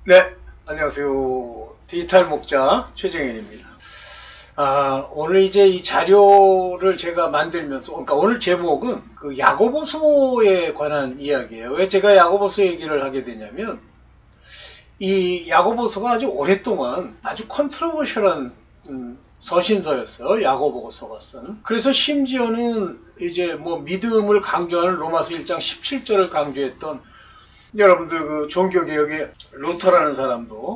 네, 안녕하세요. 디지털 목자 최정현입니다. 오늘 이제 이 자료를 제가 만들면서, 그러니까 오늘 제목은 그 야고보서에 관한 이야기예요. 왜 제가 야고보서 얘기를 하게 되냐면, 이 야고보서가 아주 오랫동안 아주 컨트로버셜한 서신서였어요. 야고보서가 쓴. 그래서 심지어는 이제 뭐 믿음을 강조하는 로마서 1장 17절을 강조했던 여러분들 그 종교개혁의 루터라는 사람도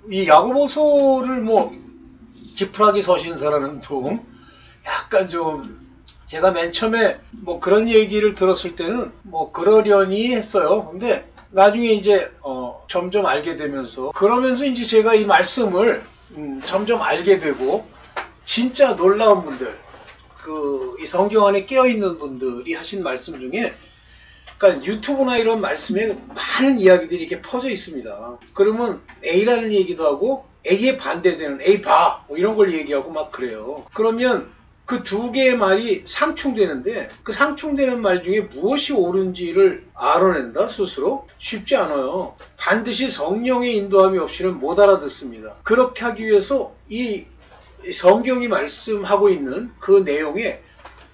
이 야고보서를 뭐 지푸라기 서신서라는 둥 약간 좀 제가 맨 처음에 뭐 그런 얘기를 들었을 때는 뭐 그러려니 했어요. 근데 나중에 이제 점점 알게 되면서 그러면서 이제 제가 이 말씀을 점점 알게 되고 진짜 놀라운 분들 이 성경 안에 깨어있는 분들이 하신 말씀 중에 그러니까 유튜브나 이런 말씀에 많은 이야기들이 이렇게 퍼져 있습니다. 그러면 A라는 얘기도 하고 A에 반대되는 A 봐 뭐 이런 걸 얘기하고 막 그래요. 그러면 그 두 개의 말이 상충되는데 그 상충되는 말 중에 무엇이 옳은지를 알아낸다 스스로? 쉽지 않아요. 반드시 성령의 인도함이 없이는 못 알아듣습니다. 그렇게 하기 위해서 이 성경이 말씀하고 있는 그 내용의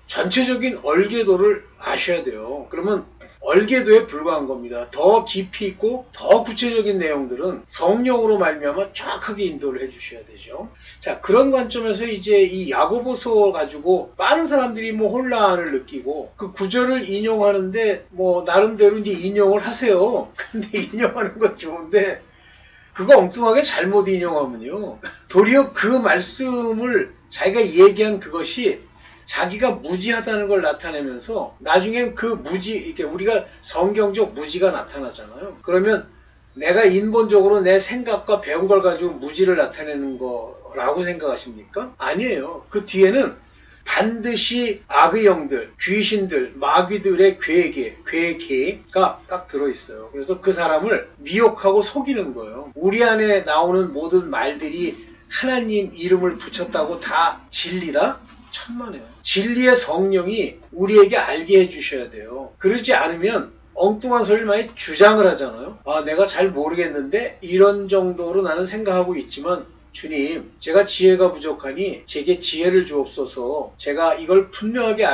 전체적인 얼개도를 아셔야 돼요. 그러면 얼개도에 불과한 겁니다. 더 깊이 있고 더 구체적인 내용들은 성령으로 말미암아 정확하게 인도를 해주셔야 되죠. 자, 그런 관점에서 이제 이 야고보서 가지고 많은 사람들이 뭐 혼란을 느끼고 그 구절을 인용하는데 뭐 나름대로 이제 인용을 하세요. 근데 인용하는 건 좋은데 그거 엉뚱하게 잘못 인용하면요, 도리어 그 말씀을 자기가 얘기한 그것이 자기가 무지하다는 걸 나타내면서 나중엔 그 무지, 이렇게 우리가 성경적 무지가 나타나잖아요. 그러면 내가 인본적으로 내 생각과 배운 걸 가지고 무지를 나타내는 거라고 생각하십니까? 아니에요. 그 뒤에는 반드시 악의 영들, 귀신들, 마귀들의 괴계가 딱 들어있어요. 그래서 그 사람을 미혹하고 속이는 거예요. 우리 안에 나오는 모든 말들이 하나님 이름을 붙였다고 다 진리다? 천만에요. 진리의 성령이 우리에게 알게 해주셔야 돼요. 그러지 않으면 엉뚱한 소리를 많이 주장을 하잖아요. 내가 잘 모르겠는데 이런 정도로 나는 생각하고 있지만 주님, 제가 지혜가 부족하니 제게 지혜를 주옵소서. 제가 이걸 분명하게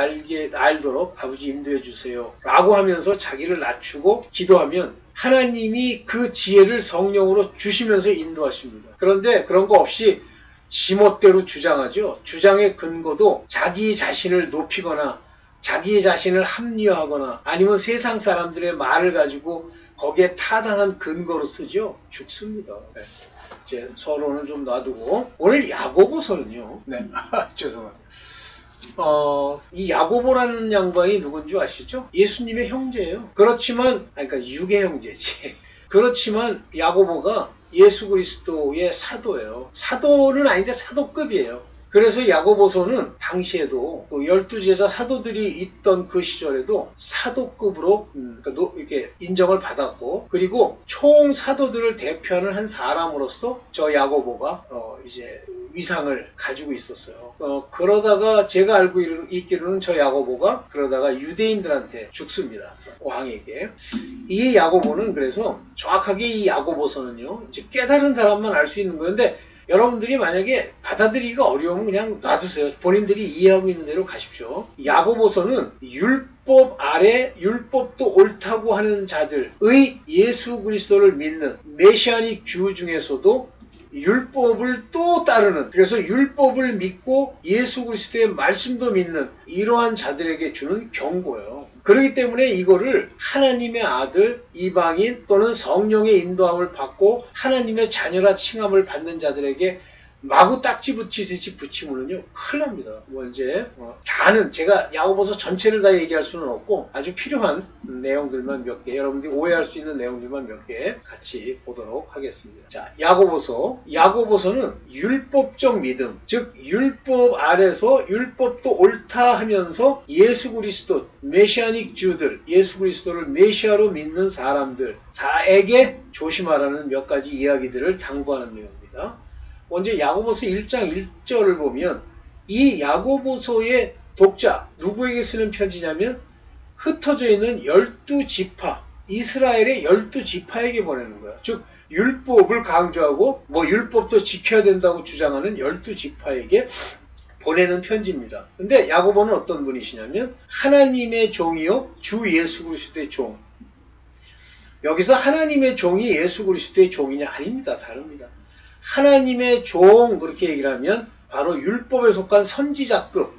알도록 아버지 인도해 주세요. 라고 하면서 자기를 낮추고 기도하면 하나님이 그 지혜를 성령으로 주시면서 인도하십니다. 그런데 그런 거 없이 지멋대로 주장하죠. 주장의 근거도 자기 자신을 높이거나 자기 자신을 합리화하거나 아니면 세상 사람들의 말을 가지고 거기에 타당한 근거로 쓰죠. 죽습니다. 네. 이제 서론을 좀 놔두고 오늘 야고보서는요. 네, 죄송합니다. 이 야고보라는 양반이 누군지 아시죠? 예수님의 형제예요. 그렇지만 그러니까 육의 형제지. 그렇지만 야고보가 예수 그리스도의 사도예요. 사도는 아닌데 사도급이에요. 그래서 야고보서는 당시에도 그 12제자 사도들이 있던 그 시절에도 사도급으로 이렇게 인정을 받았고, 그리고 총 사도들을 대표하는 한 사람으로서 저 야고보가 이제 위상을 가지고 있었어요. 그러다가 제가 알고 있기로는 저 야고보가 그러다가 유대인들한테 죽습니다. 왕에게. 이 야고보는 그래서 정확하게 이 야고보서는요, 이제 깨달은 사람만 알 수 있는 거였는데 여러분들이 만약에 받아들이기가 어려우면 그냥 놔두세요. 본인들이 이해하고 있는 대로 가십시오. 야고보서는 율법 아래 율법도 옳다고 하는 자들의 예수 그리스도를 믿는 메시아닉 주 중에서도 율법을 또 따르는, 그래서 율법을 믿고 예수 그리스도의 말씀도 믿는 이러한 자들에게 주는 경고예요. 그렇기 때문에 이거를 하나님의 아들, 이방인 또는 성령의 인도함을 받고 하나님의 자녀라 칭함을 받는 자들에게 마구 딱지 붙이듯이 붙이면은요 큰일 납니다. 뭐 이제 다는 제가 야고보서 전체를 다 얘기할 수는 없고 아주 필요한 내용들만 몇 개, 여러분들이 오해할 수 있는 내용들만 몇 개 같이 보도록 하겠습니다. 자, 야고보서는 율법적 믿음, 즉 율법 아래서 율법도 옳다 하면서 예수 그리스도 메시아닉 주들, 예수 그리스도를 메시아로 믿는 사람들에게 조심하라는 몇 가지 이야기들을 당부하는 내용입니다. 먼저 야고보서 1장 1절을 보면 이 야고보서의 독자 누구에게 쓰는 편지냐면 흩어져 있는 12지파 이스라엘의 12지파에게 보내는 거야. 즉 율법을 강조하고 뭐 율법도 지켜야 된다고 주장하는 12지파에게 보내는 편지입니다. 근데 야고보는 어떤 분이시냐면 하나님의 종이요 주 예수 그리스도의 종. 여기서 하나님의 종이 예수 그리스도의 종이냐? 아닙니다. 다릅니다. 하나님의 종 그렇게 얘기를 하면 바로 율법에 속한 선지자급,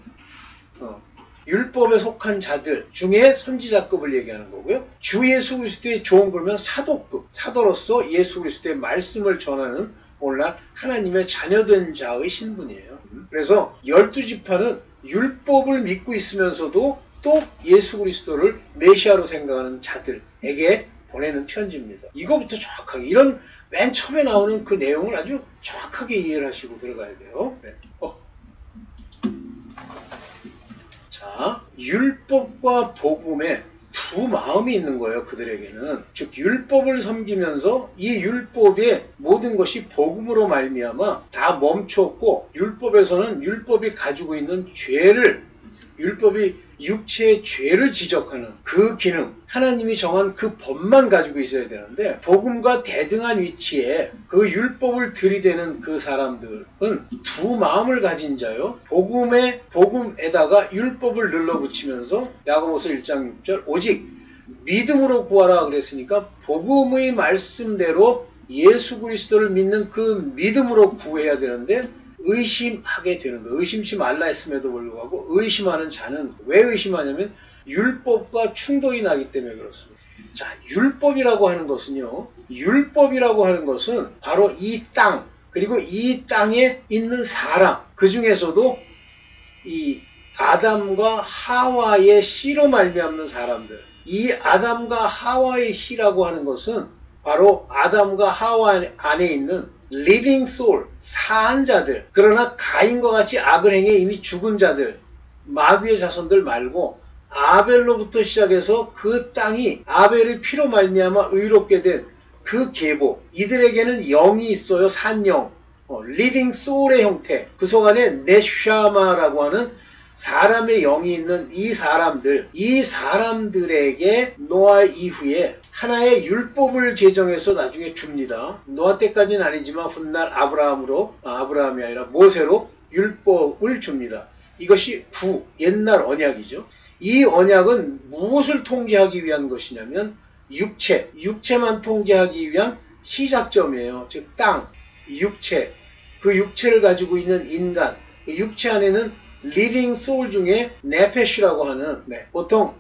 율법에 속한 자들 중에 선지자급을 얘기하는 거고요. 주 예수 그리스도의 종 그러면 사도급, 사도로서 예수 그리스도의 말씀을 전하는 오늘날 하나님의 자녀된 자의 신분이에요. 그래서 12지파는 율법을 믿고 있으면서도 또 예수 그리스도를 메시아로 생각하는 자들에게 보내는 편지입니다. 이거부터 정확하게 이런 맨 처음에 나오는 그 내용을 아주 정확하게 이해를 하시고 들어가야 돼요. 네. 자, 율법과 복음에 두 마음이 있는 거예요. 그들에게는. 즉 율법을 섬기면서 이 율법의 모든 것이 복음으로 말미암아 다 멈췄고 율법에서는 율법이 가지고 있는 죄를 율법이 육체의 죄를 지적하는 그 기능, 하나님이 정한 그 법만 가지고 있어야 되는데 복음과 대등한 위치에 그 율법을 들이대는 그 사람들은 두 마음을 가진 자요. 복음에다가 율법을 눌러붙이면서 야고보서 1장 6절 오직 믿음으로 구하라 그랬으니까 복음의 말씀대로 예수 그리스도를 믿는 그 믿음으로 구해야 되는데 의심하게 되는 거예요. 의심치 말라 했음에도 불구하고 의심하는 자는 왜 의심하냐면 율법과 충돌이 나기 때문에 그렇습니다. 자, 율법이라고 하는 것은요. 율법이라고 하는 것은 바로 이 땅 그리고 이 땅에 있는 사람 그 중에서도 이 아담과 하와의 씨로 말미암는 사람들 이 아담과 하와의 씨라고 하는 것은 바로 아담과 하와 안에 있는 living soul, 사한 자들, 그러나 가인과 같이 악을 행해 이미 죽은 자들, 마귀의 자손들 말고 아벨로부터 시작해서 그 땅이 아벨의 피로 말미암아 의롭게 된 그 계보, 이들에게는 영이 있어요. 산영, living soul의 형태, 그 속 안에 네샤마라고 하는 사람의 영이 있는 이 사람들에게 노아 이후에 하나의 율법을 제정해서 나중에 줍니다. 노아 때까지는 아니지만 훗날 아브라함이 아니라 모세로 율법을 줍니다. 이것이 옛날 언약이죠. 이 언약은 무엇을 통제하기 위한 것이냐면 육체만 통제하기 위한 시작점이에요. 즉 땅, 육체, 그 육체를 가지고 있는 인간, 그 육체 안에는 리빙 소울 중에 네페시라고 하는 보통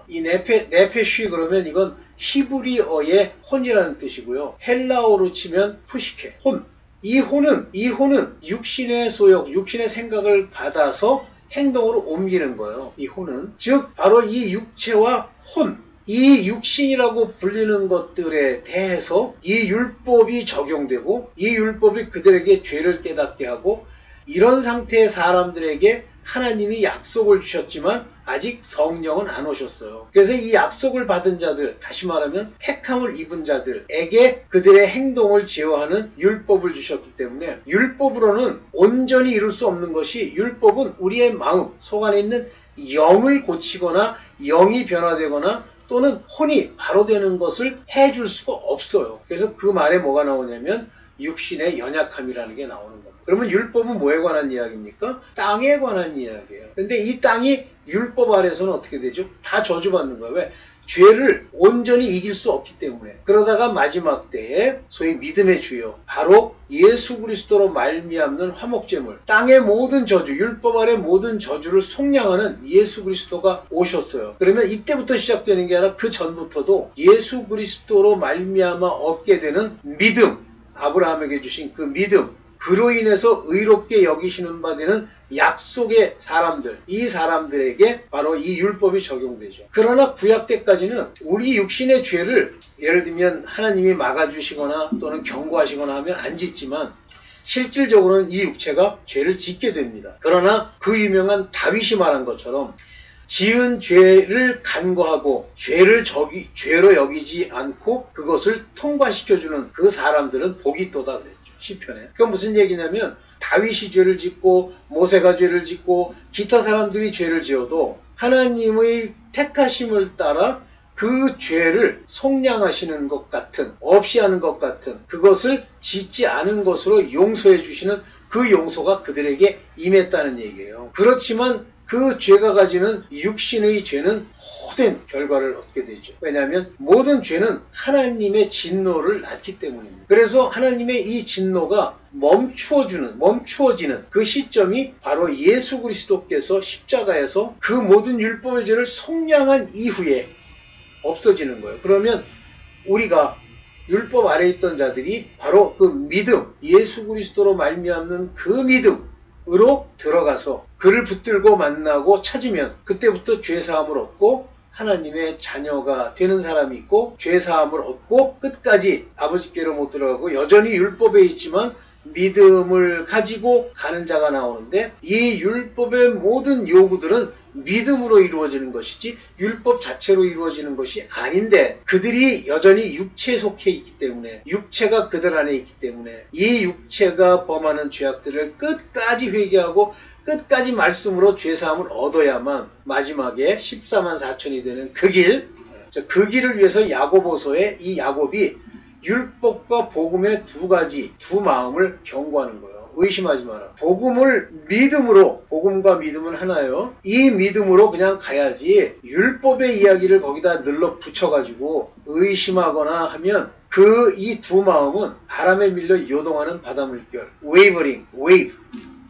이 네페시 그러면 이건 히브리어의 혼이라는 뜻이고요. 헬라어로 치면 푸시케, 혼. 이 혼은 육신의 소욕, 육신의 생각을 받아서 행동으로 옮기는 거예요. 이 혼은. 즉 바로 이 육체와 혼, 이 육신이라고 불리는 것들에 대해서 이 율법이 적용되고 이 율법이 그들에게 죄를 깨닫게 하고 이런 상태의 사람들에게 하나님이 약속을 주셨지만 아직 성령은 안 오셨어요. 그래서 이 약속을 받은 자들, 다시 말하면 택함을 입은 자들에게 그들의 행동을 제어하는 율법을 주셨기 때문에 율법으로는 온전히 이룰 수 없는 것이 율법은 우리의 마음, 속 안에 있는 영을 고치거나 영이 변화되거나 또는 혼이 바로 되는 것을 해줄 수가 없어요. 그래서 그 말에 뭐가 나오냐면 육신의 연약함이라는 게 나오는 겁니다. 그러면 율법은 뭐에 관한 이야기입니까? 땅에 관한 이야기예요. 근데 이 땅이 율법 아래서는 어떻게 되죠? 다 저주받는 거예요. 왜? 죄를 온전히 이길 수 없기 때문에. 그러다가 마지막 때에 소위 믿음의 주요, 바로 예수 그리스도로 말미암는 화목제물, 땅의 모든 저주, 율법 아래 모든 저주를 속량하는 예수 그리스도가 오셨어요. 그러면 이때부터 시작되는 게 아니라 그 전부터도 예수 그리스도로 말미암아 얻게 되는 믿음, 아브라함에게 주신 그 믿음, 그로 인해서 의롭게 여기시는 바 되는 약속의 사람들, 이 사람들에게 바로 이 율법이 적용되죠. 그러나 구약 때까지는 우리 육신의 죄를 예를 들면 하나님이 막아주시거나 또는 경고하시거나 하면 안 짓지만 실질적으로는 이 육체가 죄를 짓게 됩니다. 그러나 그 유명한 다윗이 말한 것처럼 지은 죄를 간과하고 죄를 죄로 여기지 않고 그것을 통과시켜주는 그 사람들은 복이 있도다 그랬죠. 시편에. 그건 무슨 얘기냐면 다윗이 죄를 짓고 모세가 죄를 짓고 기타 사람들이 죄를 지어도 하나님의 택하심을 따라 그 죄를 속량하시는 것 같은, 없이 하는 것 같은, 그것을 짓지 않은 것으로 용서해 주시는 그 용서가 그들에게 임했다는 얘기예요. 그렇지만 그 죄가 가지는 육신의 죄는 모든 결과를 얻게 되죠. 왜냐하면 모든 죄는 하나님의 진노를 낳기 때문입니다. 그래서 하나님의 이 진노가 멈추어지는 그 시점이 바로 예수 그리스도께서 십자가에서 그 모든 율법의 죄를 속량한 이후에 없어지는 거예요. 그러면 우리가 율법 아래에 있던 자들이 바로 그 믿음, 예수 그리스도로 말미암는 그 믿음으로 들어가서 그를 붙들고 만나고 찾으면 그때부터 죄사함을 얻고 하나님의 자녀가 되는 사람이 있고, 죄사함을 얻고 끝까지 아버지께로 못 들어가고 여전히 율법에 있지만 믿음을 가지고 가는 자가 나오는데, 이 율법의 모든 요구들은 믿음으로 이루어지는 것이지 율법 자체로 이루어지는 것이 아닌데, 그들이 여전히 육체에 속해 있기 때문에, 육체가 그들 안에 있기 때문에 이 육체가 범하는 죄악들을 끝까지 회개하고 끝까지 말씀으로 죄사함을 얻어야만 마지막에 14만 4천이 되는 그 길, 그 길을 위해서 야고보서에 이 야곱이 율법과 복음의 두 마음을 경고하는 거예요. 의심하지 마라. 복음을 믿음으로, 복음과 믿음은 하나요. 이 믿음으로 그냥 가야지 율법의 이야기를 거기다 늘러 붙여가지고 의심하거나 하면 이 두 마음은 바람에 밀려 요동하는 바닷물결, 웨이브,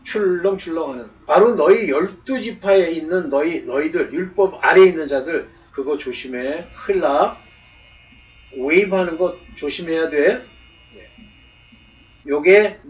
출렁출렁하는, 바로 너희 12지파에 있는 너희들, 율법 아래에 있는 자들, 그거 조심해. 큰일 나. 웨이브 하는 거 조심해야 돼. 요게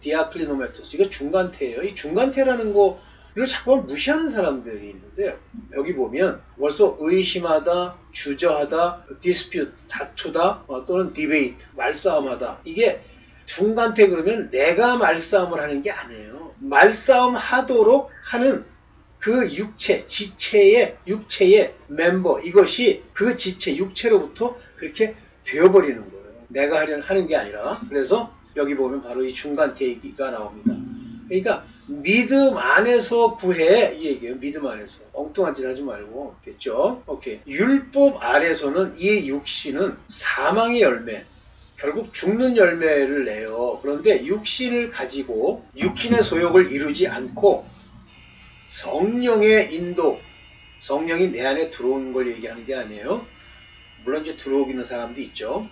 디아클리노메토스. 이거 중간태예요. 이 중간태라는 거를 자꾸 무시하는 사람들이 있는데, 여기 보면 벌써 의심하다, 주저하다, 디스퓨트, 다투다, 또는 디베이트, 말싸움하다. 이게 중간태 그러면 내가 말싸움을 하는 게 아니에요. 말싸움 하도록 하는 그 지체의 멤버, 이것이 그 지체, 육체로부터 그렇게 되어버리는 거예요. 내가 하는 게 아니라. 그래서 여기 보면 바로 이 중간태 얘기가 나옵니다. 그러니까 믿음 안에서 구해, 이 얘기예요. 믿음 안에서. 엉뚱한 짓 하지 말고. 됐죠? 오케이. 율법 아래서는 이 육신은 사망의 열매, 결국 죽는 열매를 내요. 그런데 육신을 가지고 육신의 소욕을 이루지 않고 성령의 인도, 성령이 내 안에 들어오는 걸 얘기하는 게 아니에요. 물론 이제 들어오기는 사람도 있죠.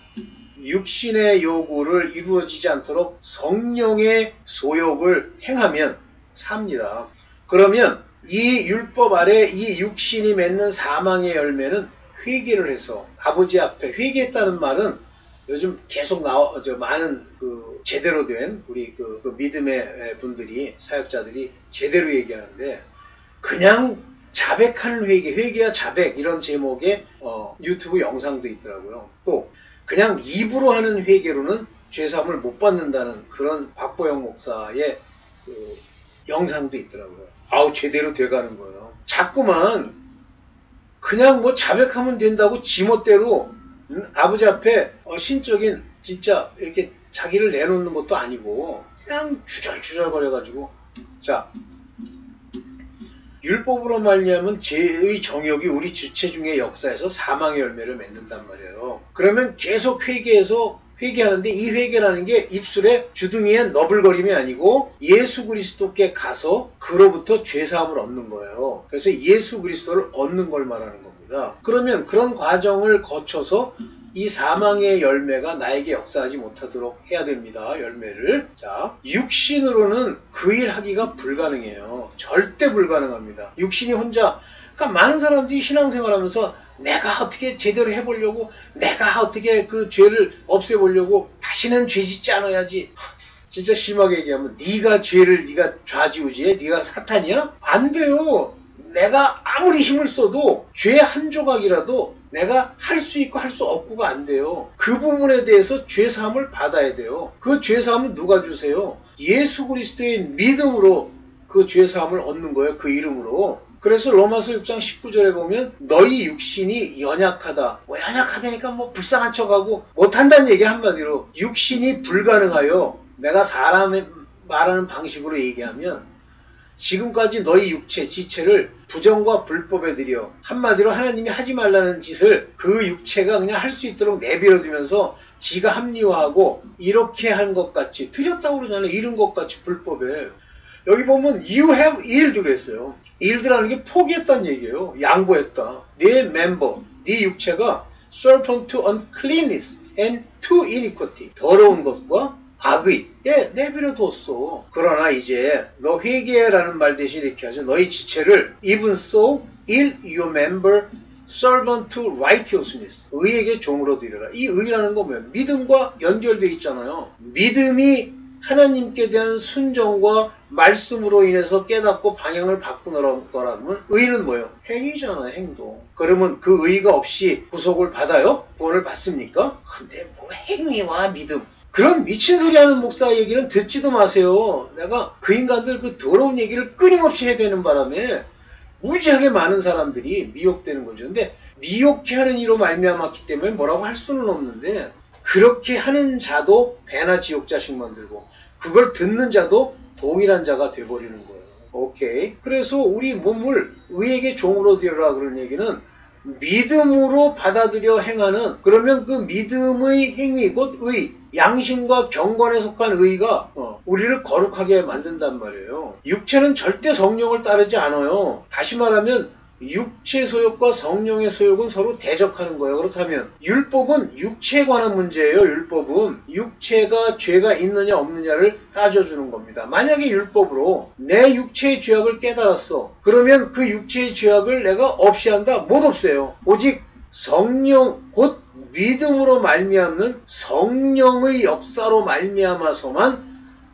육신의 요구를 이루어지지 않도록 성령의 소욕을 행하면 삽니다. 그러면 이 율법 아래 이 육신이 맺는 사망의 열매는 회개를 해서 아버지 앞에, 회개했다는 말은 요즘 계속 많은 제대로 된 우리 그 믿음의 분들이, 사역자들이 제대로 얘기하는데, 그냥 자백하는 회개야 자백, 이런 제목의 유튜브 영상도 있더라고요. 또 그냥 입으로 하는 회개로는 죄사함을 못 받는다는 그런 박보영 목사의 영상도 있더라고요. 아우, 제대로 돼가는 거예요. 자꾸만 그냥 자백하면 된다고 지멋대로 아버지 앞에 신적인 진짜 이렇게 자기를 내놓는 것도 아니고 그냥 주절주절 거려가지고, 자, 율법으로 말미암은 죄의 정욕이 우리 주체 중의 역사에서 사망의 열매를 맺는단 말이에요. 그러면 계속 회개하는데, 이 회개라는 게 입술에 주둥이에 너불거림이 아니고 예수 그리스도께 가서 그로부터 죄사함을 얻는 거예요. 그래서 예수 그리스도를 얻는 걸 말하는 겁니다. 그러면 그런 과정을 거쳐서 이 사망의 열매가 나에게 역사하지 못하도록 해야 됩니다. 열매를. 자, 육신으로는 그 일 하기가 불가능해요. 절대 불가능합니다. 육신이 혼자. 그러니까 많은 사람들이 신앙생활하면서 내가 어떻게 제대로 해보려고, 내가 어떻게 그 죄를 없애보려고, 다시는 죄 짓지 않아야지. 진짜 심하게 얘기하면 네가 좌지우지해? 네가 사탄이야? 안 돼요. 내가 아무리 힘을 써도 죄 한 조각이라도 내가 할 수 있고 할 수 없고가 안 돼요. 그 부분에 대해서 죄사함을 받아야 돼요. 그 죄사함을 누가 주세요? 예수 그리스도의 믿음으로 그 죄사함을 얻는 거예요. 그 이름으로. 그래서 로마서 6장 19절에 보면 너희 육신이 연약하다. 연약하다니까 불쌍한 척하고 못한다는 얘기 한마디로. 육신이 불가능하여, 내가 사람의 말하는 방식으로 얘기하면 지금까지 너희 육체, 지체를 부정과 불법에 들여 한마디로 하나님이 하지 말라는 짓을 그 육체가 그냥 할 수 있도록 내버려두면서 지가 합리화하고 이렇게 한 것 같이 들였다고 그러잖아요. 이런 것 같이 불법에. 여기 보면 you have yielded 그랬어요. yield라는 게 포기했다는 얘기예요. 양보했다. 네 멤버, 네 육체가 servant to uncleanness and to iniquity. 더러운 것과 악의 내버려 뒀어. 그러나 이제 너 회개라는 말 대신 이렇게 하죠. 너희 지체를 even so il your member servant to righteousness. 의에게 종으로 드려라. 이 의라는 건 뭐예요? 믿음과 연결되어 있잖아요. 믿음이 하나님께 대한 순종과 말씀으로 인해서 깨닫고 방향을 바꾸는 거라면 의는 뭐예요? 행위잖아요. 행동. 그러면 그 의가 없이 구속을 받아요? 구원을 받습니까? 근데 뭐 행위와 믿음. 그런 미친 소리 하는 목사 얘기는 듣지도 마세요. 내가 그 인간들 그 더러운 얘기를 끊임없이 해야 되는 바람에 무지하게 많은 사람들이 미혹되는 거죠. 근데 미혹해 하는 이로 말미암았기 때문에 뭐라고 할 수는 없는데 그렇게 하는 자도 배나 지옥 자식 만들고 그걸 듣는 자도 동일한 자가 돼버리는 거예요. 오케이. 그래서 우리 몸을 의에게 종으로 드려라 그런 얘기는 믿음으로 받아들여 행하는 그러면 그 믿음의 행위 곧 의 양심과 경건에 속한 의가 우리를 거룩하게 만든단 말이에요. 육체는 절대 성령을 따르지 않아요. 다시 말하면 육체 소욕과 성령의 소욕은 서로 대적하는 거예요. 그렇다면 율법은 육체에 관한 문제예요. 율법은 육체가 죄가 있느냐 없느냐를 따져주는 겁니다. 만약에 율법으로 내 육체의 죄악을 깨달았어. 그러면 그 육체의 죄악을 내가 없이 한다? 못 없애요. 오직 성령 곧 믿음으로 말미암는 성령의 역사로 말미암아서만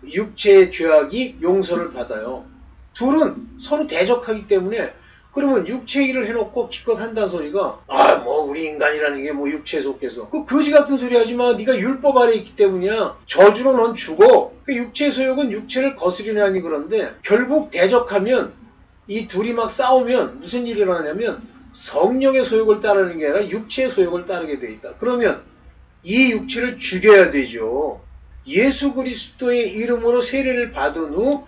육체의 죄악이 용서를 받아요. 둘은 서로 대적하기 때문에 그러면 육체 일을 해놓고 기껏 한다는 소리가 뭐 우리 인간이라는 게 뭐 육체에 속해서 그 거지 같은 소리 하지 마. 네가 율법 아래 있기 때문이야. 저주로 넌 죽어. 그 육체의 소욕은 육체를 거스리냐니 그런데 결국 대적하면 이 둘이 막 싸우면 무슨 일이 일어나냐면 성령의 소욕을 따르는 게 아니라 육체의 소욕을 따르게 돼 있다. 그러면 이 육체를 죽여야 되죠. 예수 그리스도의 이름으로 세례를 받은 후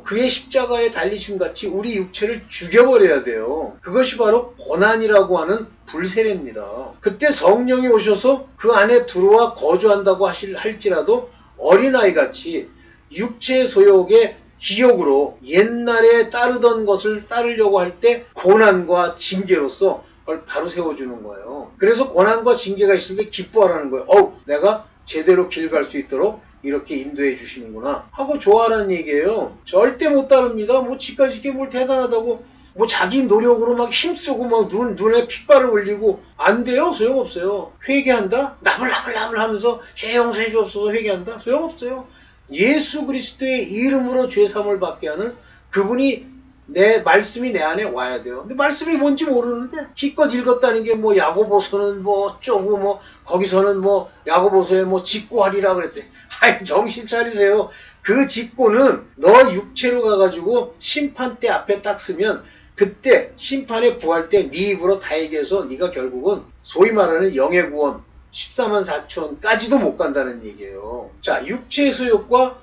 그의 십자가에 달리심 같이 우리 육체를 죽여버려야 돼요. 그것이 바로 고난이라고 하는 불세례입니다. 그때 성령이 오셔서 그 안에 들어와 거주한다고 할지라도 어린아이같이 육체의 소욕의 기억으로 옛날에 따르던 것을 따르려고 할 때 고난과 징계로서 그걸 바로 세워주는 거예요. 그래서 고난과 징계가 있을 때 기뻐하라는 거예요. 내가 제대로 길 갈 수 있도록 이렇게 인도해 주시는구나 하고 좋아하는 얘기예요. 절대 못 따릅니다. 뭐 지까지 게 뭘 대단하다고 뭐 자기 노력으로 막 힘쓰고 막 눈에 핏발을 올리고 안 돼요. 소용없어요. 회개한다? 나불나불 하면서 죄 용서해 주옵소서 회개한다? 소용없어요. 예수 그리스도의 이름으로 죄사함을 받게 하는 그분이 내 말씀이 내 안에 와야 돼요. 근데 말씀이 뭔지 모르는데 기껏 읽었다는 게 뭐 야고보서는 뭐 어쩌고 뭐 거기서는 뭐 야고보서에 뭐 직고하리라 그랬대. 아이 정신 차리세요. 그 직고는 너 육체로 가가지고 심판대 앞에 딱 쓰면 그때 심판에 부할 때 네 입으로 다 얘기해서 네가 결국은 소위 말하는 영의 구원 14만 4천까지도 못 간다는 얘기예요. 자, 육체의 소욕과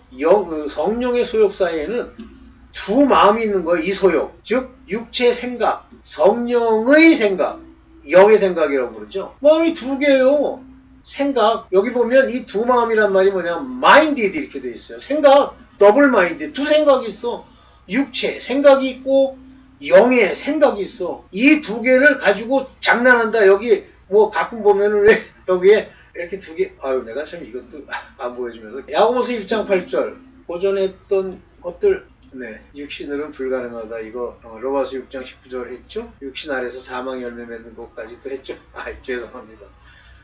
성령의 소욕 사이에는 두 마음이 있는 거예요. 이 소욕. 즉 육체의 생각, 성령의 생각, 영의 생각이라고 그러죠. 마음이 두 개예요. 생각. 여기 보면 이 두 마음이란 말이 뭐냐. minded 이렇게 되어 있어요. 생각, 더블 마인드. 두 생각이 있어. 육체, 생각이 있고 영의 생각이 있어. 이 두 개를 가지고 장난한다. 여기 뭐 가끔 보면은 왜 여기에 이렇게 두 개, 내가 참 이것도 안 보여주면서. 야고보서 1장 8절. 고전에 했던 것들, 육신으로는 불가능하다. 이거 로마서 6장 19절 했죠? 육신 아래서 사망 열매 맺는 것까지도 했죠? 죄송합니다.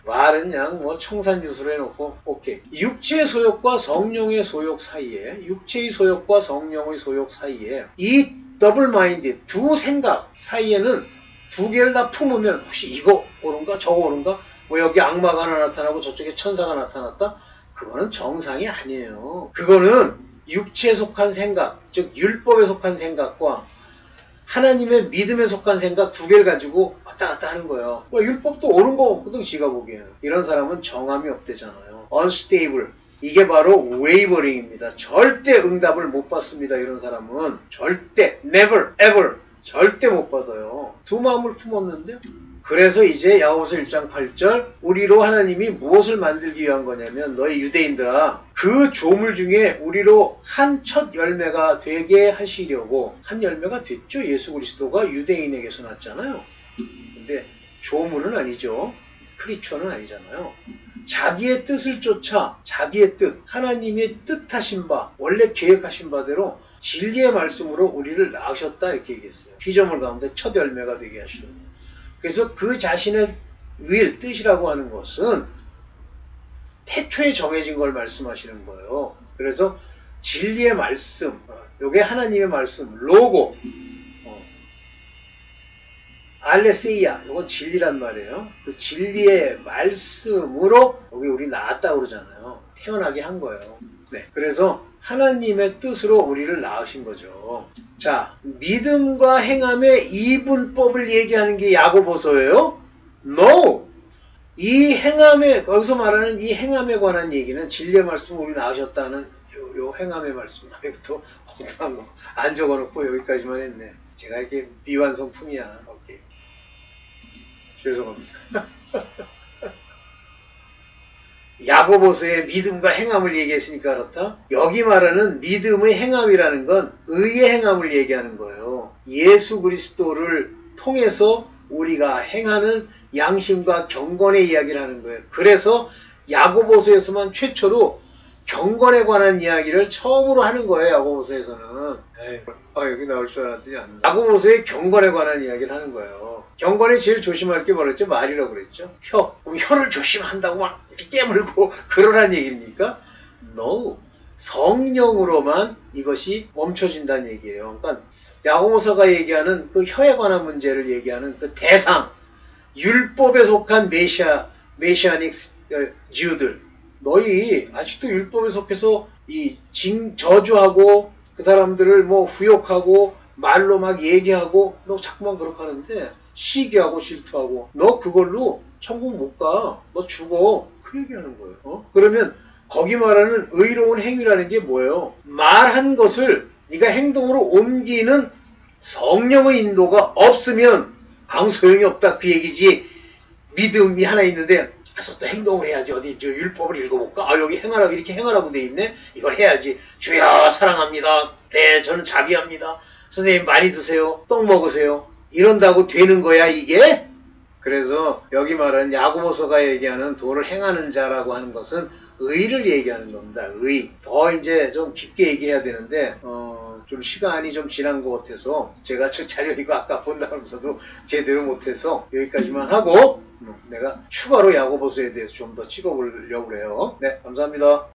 말은 그냥 뭐 청산유수로 해놓고 오케이. 육체의 소욕과 성령의 소욕 사이에 육체의 소욕과 성령의 소욕 사이에 이 더블 마인드 두 생각 사이에는 두 개를 다 품으면 혹시 이거 옳은가 저거 옳은가 뭐 여기 악마가 하나 나타나고 저쪽에 천사가 나타났다? 그거는 정상이 아니에요. 그거는 육체에 속한 생각 즉 율법에 속한 생각과 하나님의 믿음에 속한 생각 두 개를 가지고 왔다 갔다 하는 거예요. 율법도 옳은 거 없거든, 지가 보기에는. 이런 사람은 정함이 없대잖아요. unstable. 이게 바로 wavering입니다. 절대 응답을 못 받습니다. 이런 사람은 절대, never, ever 절대 못 받아요. 두 마음을 품었는데. 그래서 이제 야고보서 1장 8절 우리로 하나님이 무엇을 만들기 위한 거냐면 너희 유대인들아 그 조물 중에 우리로 한 첫 열매가 되게 하시려고. 한 열매가 됐죠. 예수 그리스도가 유대인에게서 났잖아요. 근데 조물은 아니죠. 크리처는 아니잖아요. 자기의 뜻을 쫓아 자기의 뜻, 하나님의 뜻하신 바, 원래 계획하신 바대로 진리의 말씀으로 우리를 낳으셨다 이렇게 얘기했어요. 피조물 가운데 첫 열매가 되게 하시려고. 그래서 그 자신의 will, 뜻이라고 하는 것은 태초에 정해진 걸 말씀하시는 거예요. 그래서 진리의 말씀, 요게 하나님의 말씀, 로고, 알레세이아, 이건 진리란 말이에요. 그 진리의 말씀으로 여기 우리 나았다 그러잖아요. 태어나게 한 거예요. 네, 그래서 하나님의 뜻으로 우리를 낳으신 거죠. 자, 믿음과 행함의 이분법을 얘기하는 게 야고보서예요? No! 이 행함에, 거기서 말하는 이 행함에 관한 얘기는 진리의 말씀으로 우리 낳으셨다는 요 행함의 말씀. 여기부터 엉뚱한 거 안 적어놓고 여기까지만 했네. 제가 이렇게 미완성품이야. 오케이. 죄송합니다. 야고보서의 믿음과 행함을 얘기했으니까 그렇다. 여기 말하는 믿음의 행함이라는 건 의의 행함을 얘기하는 거예요. 예수 그리스도를 통해서 우리가 행하는 양심과 경건의 이야기를 하는 거예요. 그래서 야고보서에서만 최초로 경건에 관한 이야기를 처음으로 하는 거예요. 야고보서에서는. 여기 나올 줄 알았더니 안 나와. 야고보서의 경건에 관한 이야기를 하는 거예요. 경건에 제일 조심할 게 뭐랬죠? 말이라고 그랬죠. 그럼 혀를 조심한다고 막 깨물고 그러란 얘기입니까? No. 성령으로만 이것이 멈춰진다는 얘기예요. 그러니까 야고보서가 얘기하는 그 혀에 관한 문제를 얘기하는 그 대상, 율법에 속한 메시아닉 주들, 너희 아직도 율법에 속해서 이 저주하고 그 사람들을 뭐 후욕하고 말로 막 얘기하고 너 자꾸만 그렇게 하는데 시기하고 질투하고 너 그걸로 천국 못 가. 너 죽어. 그 얘기하는 거예요. 그러면 거기 말하는 의로운 행위라는 게 뭐예요? 말한 것을 네가 행동으로 옮기는 성령의 인도가 없으면 아무 소용이 없다 그 얘기지. 믿음이 하나 있는데 가서 또 행동을 해야지. 어디 저 율법을 읽어볼까? 여기 행하라고 이렇게 행하라고 돼 있네. 이걸 해야지. 주여 사랑합니다. 네 저는 자비합니다. 선생님 많이 드세요. 떡 먹으세요. 이런다고 되는 거야 이게? 그래서 여기 말하는 야고보서가 얘기하는 도를 행하는 자라고 하는 것은 의를 얘기하는 겁니다. 의. 더 이제 좀 깊게 얘기해야 되는데 좀 시간이 좀 지난 것 같아서 제가 저 자료 이거 아까 본다면서도 제대로 못해서 여기까지만 하고 내가 추가로 야고보서에 대해서 좀 더 찍어보려고 해요. 네, 감사합니다.